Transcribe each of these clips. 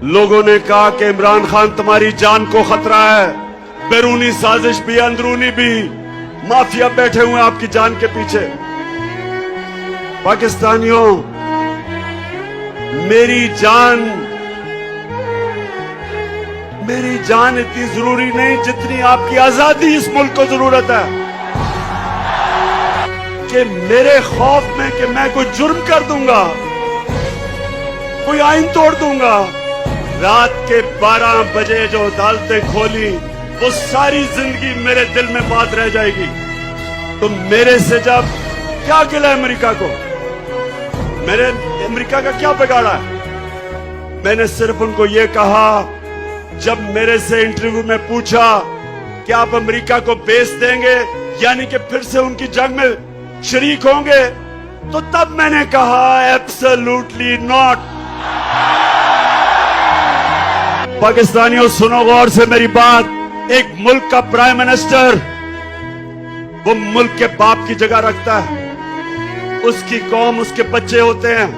लोगों ने कहा कि इमरान खान तुम्हारी जान को खतरा है, बैरूनी साजिश भी अंदरूनी भी, माफिया बैठे हुए आपकी जान के पीछे। पाकिस्तानियों, मेरी जान इतनी जरूरी नहीं जितनी आपकी आजादी इस मुल्क को जरूरत है। कि मेरे खौफ में कि मैं कोई जुर्म कर दूंगा, कोई आइन तोड़ दूंगा। रात के 12 बजे जो अदालतें खोली वो सारी जिंदगी मेरे दिल में बात रह जाएगी। तो मेरे से जब क्या गिला अमेरिका को, मेरे अमेरिका का क्या बिगाड़ा है? मैंने सिर्फ उनको ये कहा, जब मेरे से इंटरव्यू में पूछा कि आप अमेरिका को बेच देंगे यानी कि फिर से उनकी जंग में शरीक होंगे, तो तब मैंने कहा एब्सोल्युटली नॉट। पाकिस्तानियों सुनो गौर से मेरी बात। एक मुल्क का प्राइम मिनिस्टर वो मुल्क के बाप की जगह रखता है, उसकी कौम उसके बच्चे होते हैं।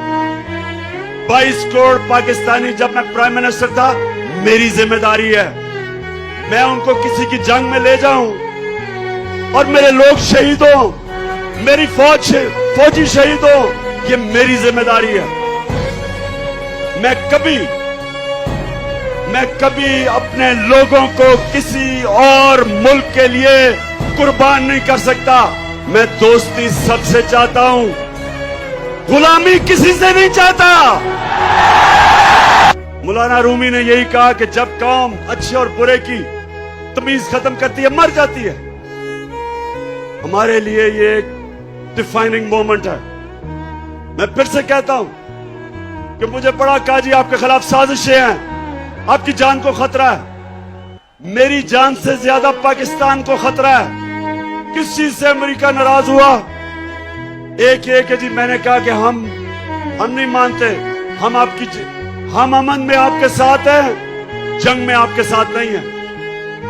22 करोड़ पाकिस्तानी जब मैं प्राइम मिनिस्टर था, मेरी जिम्मेदारी है मैं उनको किसी की जंग में ले जाऊं और मेरे लोग शहीद हो, मेरी फौजी शहीद हो, ये मेरी जिम्मेदारी है। मैं कभी अपने लोगों को किसी और मुल्क के लिए कुर्बान नहीं कर सकता। मैं दोस्ती सबसे चाहता हूं, गुलामी किसी से नहीं चाहता। मौलाना रूमी ने यही कहा कि जब कौम अच्छे और बुरे की तमीज खत्म करती है, मर जाती है। हमारे लिए ये एक डिफाइनिंग मोमेंट है। मैं फिर से कहता हूं कि मुझे बड़ा काजी आपके खिलाफ साजिशें हैं, आपकी जान को खतरा है। मेरी जान से ज्यादा पाकिस्तान को खतरा है। किस चीज से अमेरिका नाराज हुआ? एक ये कि जी मैंने कहा कि हम नहीं मानते, हम अमन में आपके साथ हैं, जंग में आपके साथ नहीं है।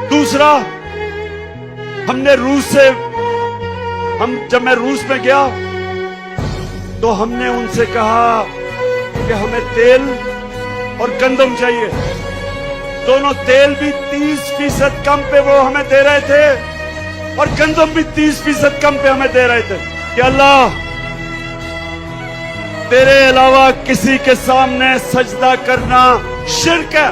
दूसरा, जब मैं रूस में गया तो हमने उनसे कहा कि हमें तेल और गंदम चाहिए। दोनों तेल भी 30% कम पे वो हमें दे रहे थे और गंदम भी 30% कम पे हमें दे रहे थे। कि अल्लाह, तेरे अलावा किसी के सामने सजदा करना शिर्क है।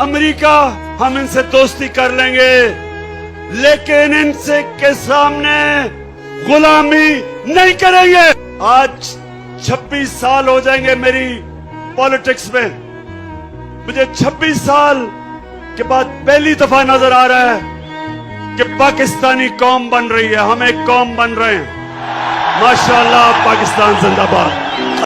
अमेरिका हम इनसे दोस्ती कर लेंगे, लेकिन इनसे के सामने गुलामी नहीं करेंगे। आज 26 साल हो जाएंगे मेरी पॉलिटिक्स में। मुझे 26 साल के बाद पहली दफा नजर आ रहा है कि पाकिस्तानी कौम बन रही है, हम एक कौम बन रहे हैं। माशाअल्लाह, पाकिस्तान जिंदाबाद।